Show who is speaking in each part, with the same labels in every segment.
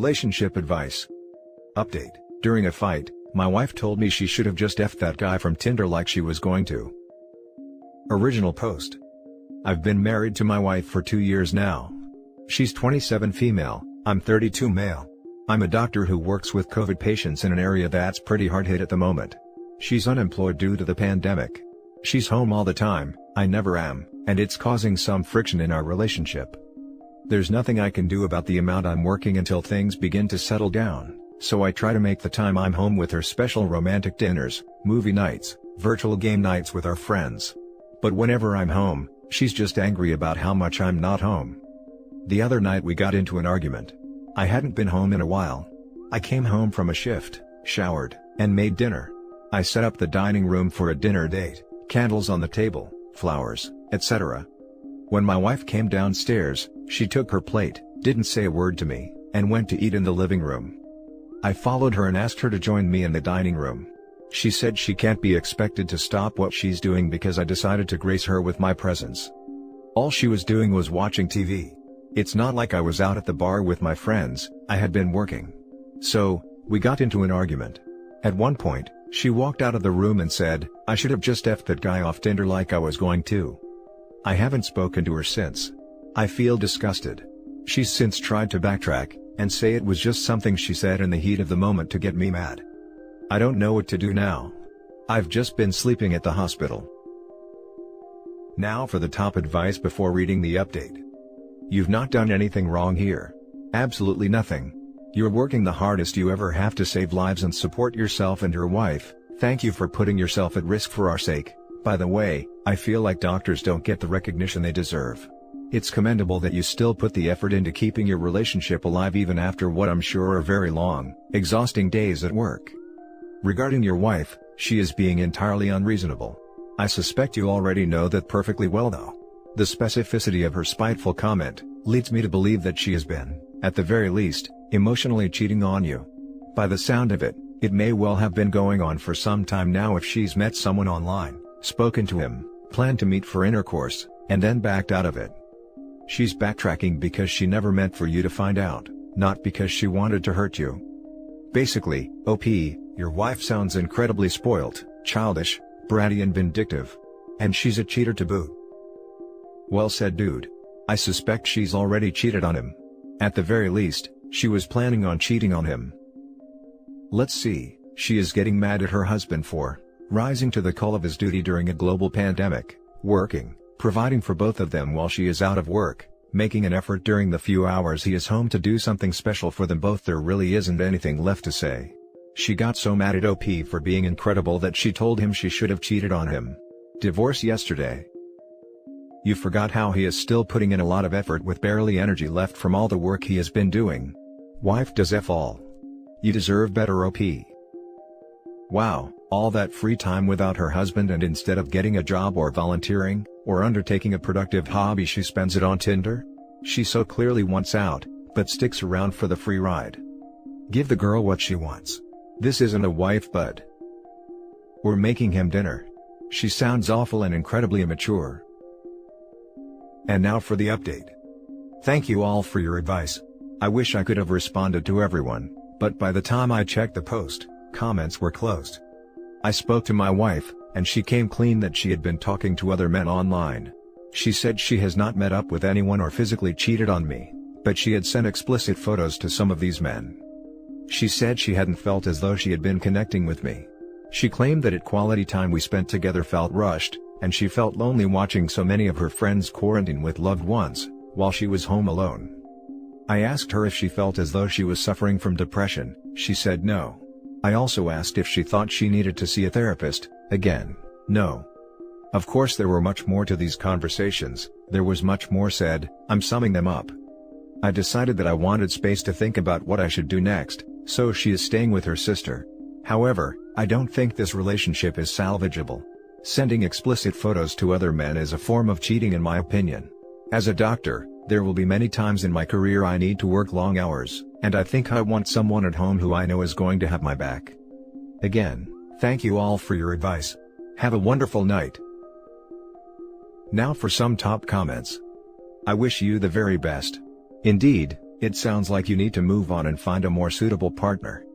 Speaker 1: Relationship advice. Update. During a fight, my wife told me she should have just effed that guy from Tinder like she was going to. Original post. I've been married to my wife for 2 years now. She's 27 female, I'm 32 male. I'm a doctor who works with COVID patients in an area that's pretty hard hit at the moment. She's unemployed due to the pandemic. She's home all the time, I never am, and it's causing some friction in our relationship. There's nothing I can do about the amount I'm working until things begin to settle down, so I try to make the time I'm home with her special romantic dinners, movie nights, virtual game nights with our friends. But whenever I'm home, she's just angry about how much I'm not home. The other night we got into an argument. I hadn't been home in a while. I came home from a shift, showered, and made dinner. I set up the dining room for a dinner date, candles on the table, flowers, etc. When my wife came downstairs, she took her plate, didn't say a word to me, and went to eat in the living room. I followed her and asked her to join me in the dining room. She said she can't be expected to stop what she's doing because I decided to grace her with my presence. All she was doing was watching TV. It's not like I was out at the bar with my friends, I had been working. So, we got into an argument. At one point, she walked out of the room and said, I should have just effed that guy off Tinder like I was going to. I haven't spoken to her since. I feel disgusted. She's since tried to backtrack, and say it was just something she said in the heat of the moment to get me mad. I don't know what to do now. I've just been sleeping at the hospital. Now for the top advice before reading the update. You've not done anything wrong here. Absolutely nothing. You're working the hardest you ever have to save lives and support yourself and your wife. Thank you for putting yourself at risk for our sake. By the way, I feel like doctors don't get the recognition they deserve. It's commendable that you still put the effort into keeping your relationship alive even after what I'm sure are very long, exhausting days at work. Regarding your wife, she is being entirely unreasonable. I suspect you already know that perfectly well though. The specificity of her spiteful comment leads me to believe that she has been, at the very least, emotionally cheating on you. By the sound of it, it may well have been going on for some time now if she's met someone online, spoken to him, planned to meet for intercourse, and then backed out of it. She's backtracking because she never meant for you to find out, not because she wanted to hurt you. Basically, OP, your wife sounds incredibly spoilt, childish, bratty and vindictive. And she's a cheater to boot. Well said, dude. I suspect she's already cheated on him. At the very least, she was planning on cheating on him. Let's see, she is getting mad at her husband for rising to the call of his duty during a global pandemic, working, providing for both of them while she is out of work, making an effort during the few hours he is home to do something special for them both. There really isn't anything left to say. She got so mad at OP for being incredible that she told him she should have cheated on him. Divorce yesterday. You forgot how he is still putting in a lot of effort with barely energy left from all the work he has been doing. Wife does F all. You deserve better, OP. Wow, all that free time without her husband, and instead of getting a job or volunteering, or undertaking a productive hobby, she spends it on Tinder? She so clearly wants out, but sticks around for the free ride. Give the girl what she wants. This isn't a wife, bud. We're making him dinner. She sounds awful and incredibly immature. And now for the update. Thank you all for your advice. I wish I could have responded to everyone, but by the time I checked the post, comments were closed. I spoke to my wife, and she came clean that she had been talking to other men online. She said she has not met up with anyone or physically cheated on me, but she had sent explicit photos to some of these men. She said she hadn't felt as though she had been connecting with me. She claimed that quality time we spent together felt rushed, and she felt lonely watching so many of her friends quarantine with loved ones, while she was home alone. I asked her if she felt as though she was suffering from depression. She said no. I also asked if she thought she needed to see a therapist. Again, no. Of course there were much more to these conversations, there was much more said. I'm summing them up. I decided that I wanted space to think about what I should do next, so she is staying with her sister. However, I don't think this relationship is salvageable. Sending explicit photos to other men is a form of cheating in my opinion. As a doctor, there will be many times in my career I need to work long hours, and I think I want someone at home who I know is going to have my back. Again, thank you all for your advice. Have a wonderful night. Now for some top comments. I wish you the very best. Indeed, It sounds like you need to move on and find a more suitable partner.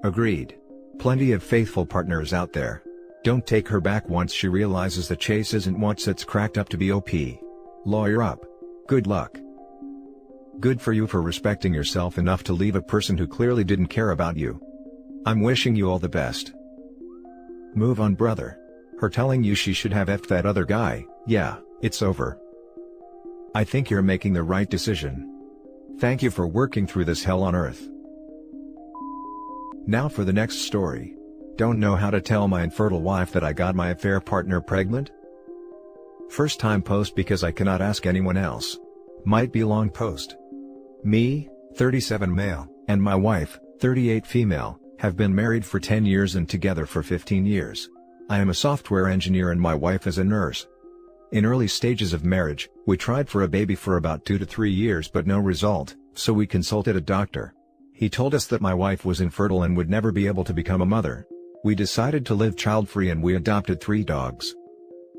Speaker 1: Agreed. Plenty of faithful partners out there. Don't take her back once she realizes the chase isn't what it's cracked up to be. Lawyer up. Good luck. Good for you for respecting yourself enough to leave a person who clearly didn't care about you. I'm wishing you all the best. Move on, brother. Her telling you she should have effed that other guy, yeah, it's over. I think you're making the right decision. Thank you for working through this hell on earth. Now for the next story. Don't know how to tell my infertile wife that I got my affair partner pregnant? First time post because I cannot ask anyone else. Might be long post. Me, 37 male, and my wife, 38 female, have been married for 10 years and together for 15 years. I am a software engineer and my wife is a nurse. In early stages of marriage, we tried for a baby for about 2 to 3 years but no result, so we consulted a doctor. He told us that my wife was infertile and would never be able to become a mother. We decided to live child-free and we adopted 3 dogs.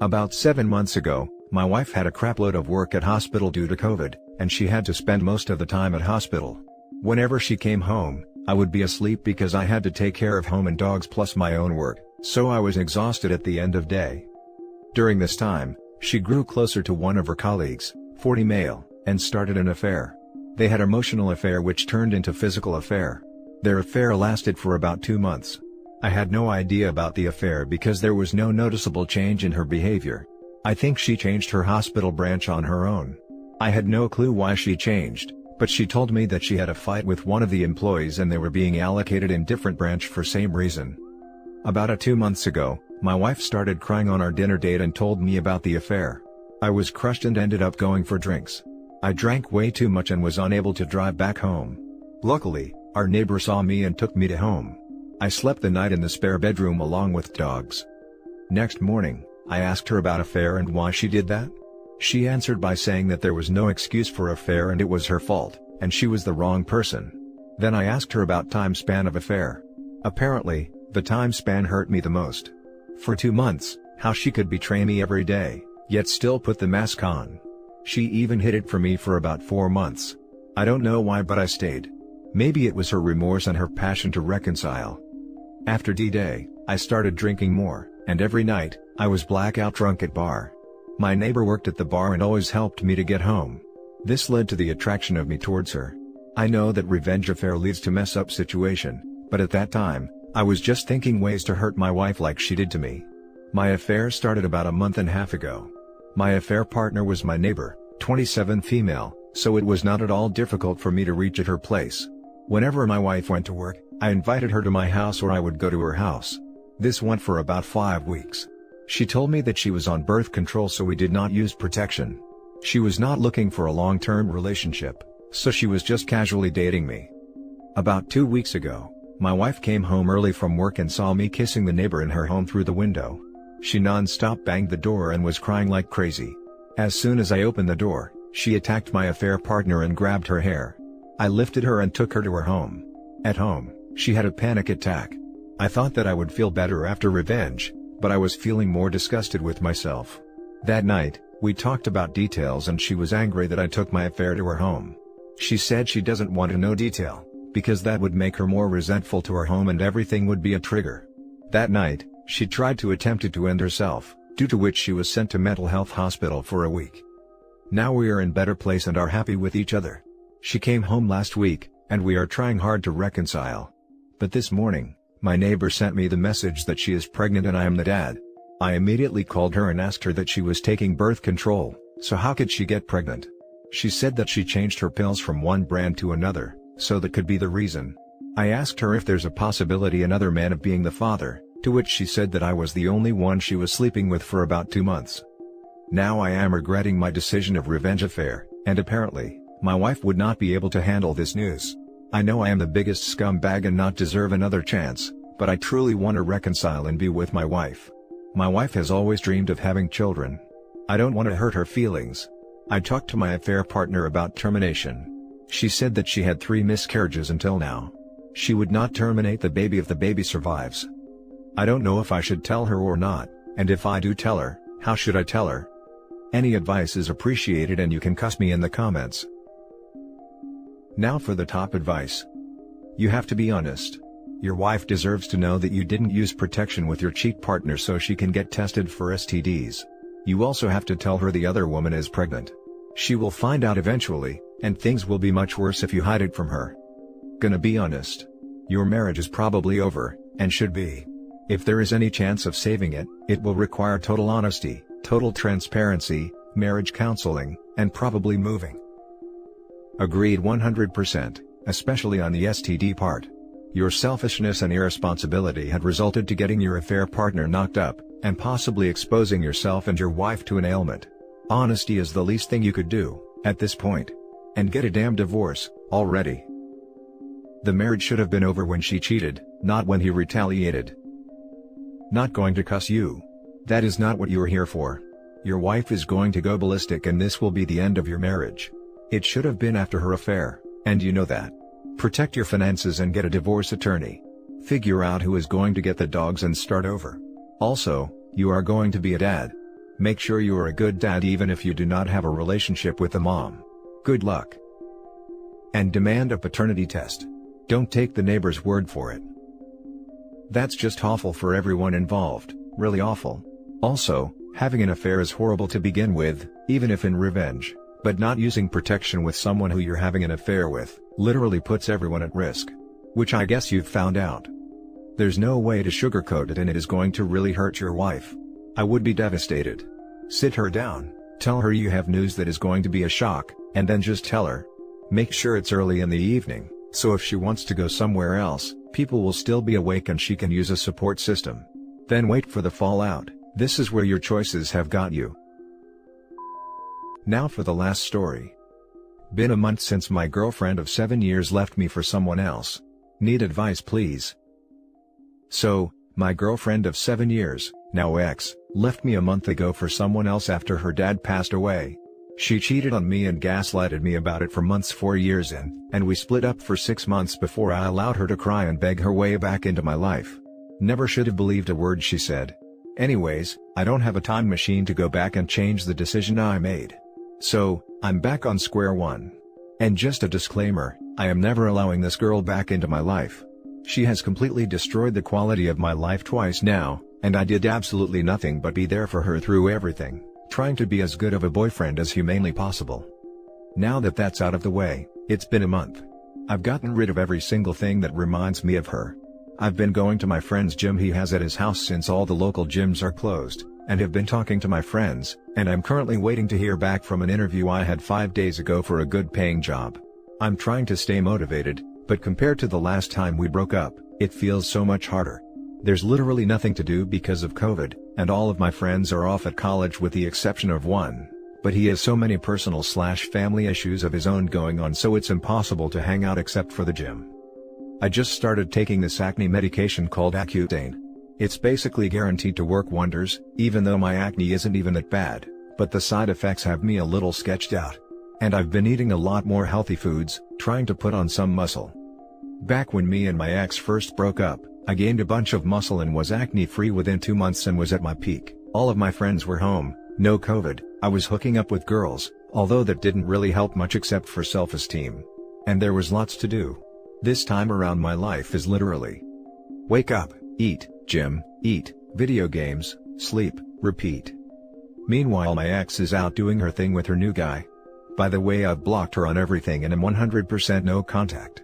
Speaker 1: About 7 months ago, my wife had a crapload of work at hospital due to COVID, and she had to spend most of the time at hospital. Whenever she came home, I would be asleep because I had to take care of home and dogs plus my own work, so I was exhausted at the end of day. During this time, she grew closer to one of her colleagues, 40 male, and started an affair. They had emotional affair which turned into physical affair. Their affair lasted for about 2 months. I had no idea about the affair because there was no noticeable change in her behavior. I think she changed her hospital branch on her own. I had no clue why she changed, but she told me that she had a fight with one of the employees and they were being allocated in different branch for same reason. About 2 months ago, my wife started crying on our dinner date and told me about the affair. I was crushed and ended up going for drinks. I drank way too much and was unable to drive back home. Luckily, our neighbor saw me and took me to home. I slept the night in the spare bedroom along with dogs. Next morning, I asked her about affair and why she did that. She answered by saying that there was no excuse for affair and it was her fault, and she was the wrong person. Then I asked her about time span of affair. Apparently, the time span hurt me the most. For 2 months, how she could betray me every day, yet still put the mask on. She even hid it from me for about 4 months. I don't know why but I stayed. Maybe it was her remorse and her passion to reconcile. After D-Day, I started drinking more, and every night, I was blackout drunk at bar. My neighbor worked at the bar and always helped me to get home. This led to the attraction of me towards her. I know that revenge affair leads to mess up situation, but at that time, I was just thinking ways to hurt my wife like she did to me. My affair started about a month and a half ago. My affair partner was my neighbor, 27 female, so it was not at all difficult for me to reach at her place. Whenever my wife went to work, I invited her to my house or I would go to her house. This went for about 5 weeks. She told me that she was on birth control so we did not use protection. She was not looking for a long-term relationship, so she was just casually dating me. About 2 weeks ago, my wife came home early from work and saw me kissing the neighbor in her home through the window. She non-stop banged the door and was crying like crazy. As soon as I opened the door, she attacked my affair partner and grabbed her hair. I lifted her and took her to her home. At home, she had a panic attack. I thought that I would feel better after revenge, but I was feeling more disgusted with myself. That night, we talked about details and she was angry that I took my affair to her home. She said she doesn't want to know detail, because that would make her more resentful to her home and everything would be a trigger. That night, she tried to attempt to end herself, due to which she was sent to mental health hospital for a week. Now we are in better place and are happy with each other. She came home last week, and we are trying hard to reconcile. But this morning, my neighbor sent me the message that she is pregnant and I am the dad. I immediately called her and asked her that she was taking birth control, so how could she get pregnant? She said that she changed her pills from one brand to another, so that could be the reason. I asked her if there's a possibility another man of being the father, to which she said that I was the only one she was sleeping with for about 2 months. Now I am regretting my decision of revenge affair, and apparently, my wife would not be able to handle this news. I know I am the biggest scumbag and not deserve another chance, but I truly want to reconcile and be with my wife. My wife has always dreamed of having children. I don't want to hurt her feelings. I talked to my affair partner about termination. She said that she had 3 miscarriages until now. She would not terminate the baby if the baby survives. I don't know if I should tell her or not, and if I do tell her, how should I tell her? Any advice is appreciated and you can cuss me in the comments. Now for the top advice. You have to be honest. Your wife deserves to know that you didn't use protection with your cheat partner so she can get tested for STDs. You also have to tell her the other woman is pregnant. She will find out eventually, and things will be much worse if you hide it from her. Gonna be honest. Your marriage is probably over, and should be. If there is any chance of saving it, it will require total honesty, total transparency, marriage counseling, and probably moving. Agreed 100%, especially on the STD part. Your selfishness and irresponsibility had resulted to getting your affair partner knocked up, and possibly exposing yourself and your wife to an ailment. Honesty is the least thing you could do, at this point. And get a damn divorce, already. The marriage should have been over when she cheated, not when he retaliated. Not going to cuss you. That is not what you are here for. Your wife is going to go ballistic and this will be the end of your marriage. It should have been after her affair, and you know that. Protect your finances and get a divorce attorney. Figure out who is going to get the dogs and start over. Also, you are going to be a dad. Make sure you are a good dad even if you do not have a relationship with the mom. Good luck. And demand a paternity test. Don't take the neighbor's word for it. That's just awful for everyone involved, really awful. Also, having an affair is horrible to begin with, even if in revenge, but not using protection with someone who you're having an affair with, literally puts everyone at risk. Which I guess you've found out. There's no way to sugarcoat it and it is going to really hurt your wife. I would be devastated. Sit her down, tell her you have news that is going to be a shock, and then just tell her. Make sure it's early in the evening, so if she wants to go somewhere else, people will still be awake and she can use a support system. Then wait for the fallout. This is where your choices have got you. Now for the last story. Been a month since my girlfriend of 7 years left me for someone else. Need advice please. So, my girlfriend of 7 years, now ex, left me a month ago for someone else after her dad passed away. She cheated on me and gaslighted me about it for months 4 years in, and we split up for 6 months before I allowed her to cry and beg her way back into my life. Never should have believed a word she said. Anyways, I don't have a time machine to go back and change the decision I made. So, I'm back on square one. And just a disclaimer, I am never allowing this girl back into my life. She has completely destroyed the quality of my life twice now, and I did absolutely nothing but be there for her through everything, trying to be as good of a boyfriend as humanly possible. Now that that's out of the way, it's been a month. I've gotten rid of every single thing that reminds me of her. I've been going to my friend's gym he has at his house since all the local gyms are closed, and have been talking to my friends, and I'm currently waiting to hear back from an interview I had 5 days ago for a good paying job. I'm trying to stay motivated, but compared to the last time we broke up, it feels so much harder. There's literally nothing to do because of COVID, and all of my friends are off at college with the exception of one, but he has so many personal/family issues of his own going on so it's impossible to hang out except for the gym. I just started taking this acne medication called Accutane. It's basically guaranteed to work wonders, even though my acne isn't even that bad, but the side effects have me a little sketched out. And I've been eating a lot more healthy foods, trying to put on some muscle. Back when me and my ex first broke up, I gained a bunch of muscle and was acne-free within 2 months and was at my peak. All of my friends were home, no COVID, I was hooking up with girls, although that didn't really help much except for self-esteem. And there was lots to do. This time around my life is literally wake up, eat, gym, eat, video games, sleep, repeat. Meanwhile my ex is out doing her thing with her new guy. By the way, I've blocked her on everything and am 100% no contact.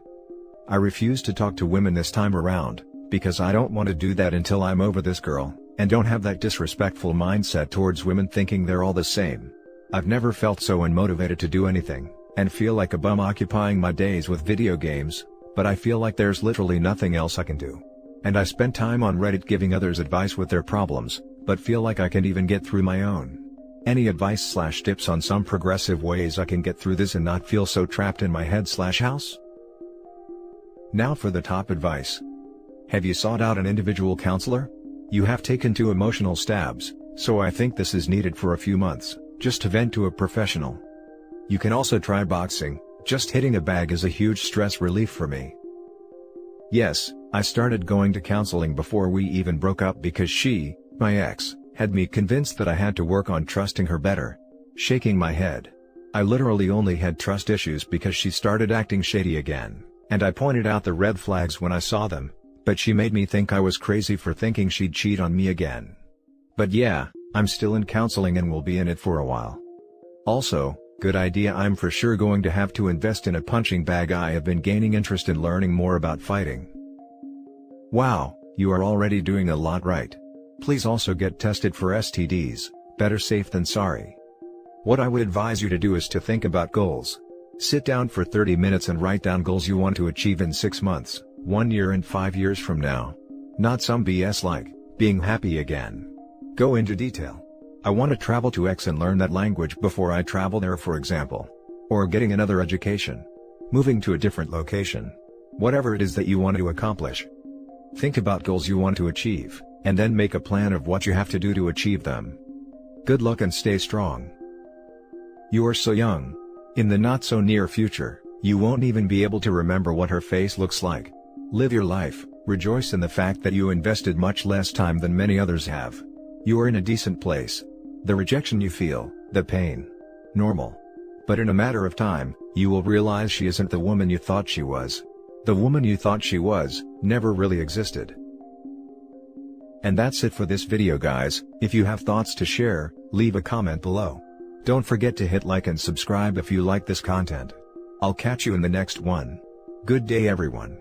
Speaker 1: I refuse to talk to women this time around, because I don't want to do that until I'm over this girl, and don't have that disrespectful mindset towards women thinking they're all the same. I've never felt so unmotivated to do anything, and feel like a bum occupying my days with video games, but I feel like there's literally nothing else I can do. And I spent time on Reddit giving others advice with their problems, but feel like I can't even get through my own. Any advice/tips on some progressive ways I can get through this and not feel so trapped in my head/house? Now for the top advice. Have you sought out an individual counselor? You have taken 2 emotional stabs, so I think this is needed for a few months, just to vent to a professional. You can also try boxing, just hitting a bag is a huge stress relief for me. Yes, I started going to counseling before we even broke up because she, my ex, had me convinced that I had to work on trusting her better. Shaking my head. I literally only had trust issues because she started acting shady again, and I pointed out the red flags when I saw them, but she made me think I was crazy for thinking she'd cheat on me again. But yeah, I'm still in counseling and will be in it for a while. Also, good idea, I'm for sure going to have to invest in a punching bag. I have been gaining interest in learning more about fighting. Wow, you are already doing a lot right. Please also get tested for STDs, better safe than sorry. What I would advise you to do is to think about goals. Sit down for 30 minutes and write down goals you want to achieve in 6 months, 1 year and 5 years from now. Not some BS like, being happy again. Go into detail. I want to travel to X and learn that language before I travel there, for example. Or getting another education. Moving to a different location. Whatever it is that you want to accomplish. Think about goals you want to achieve, and then make a plan of what you have to do to achieve them. Good luck and stay strong. You are so young. In the not so near future, you won't even be able to remember what her face looks like. Live your life, rejoice in the fact that you invested much less time than many others have. You are in a decent place. The rejection you feel, the pain. Normal. But in a matter of time, you will realize she isn't the woman you thought she was. The woman you thought she was, never really existed. And that's it for this video, guys. If you have thoughts to share, leave a comment below. Don't forget to hit like and subscribe if you like this content. I'll catch you in the next one. Good day, everyone.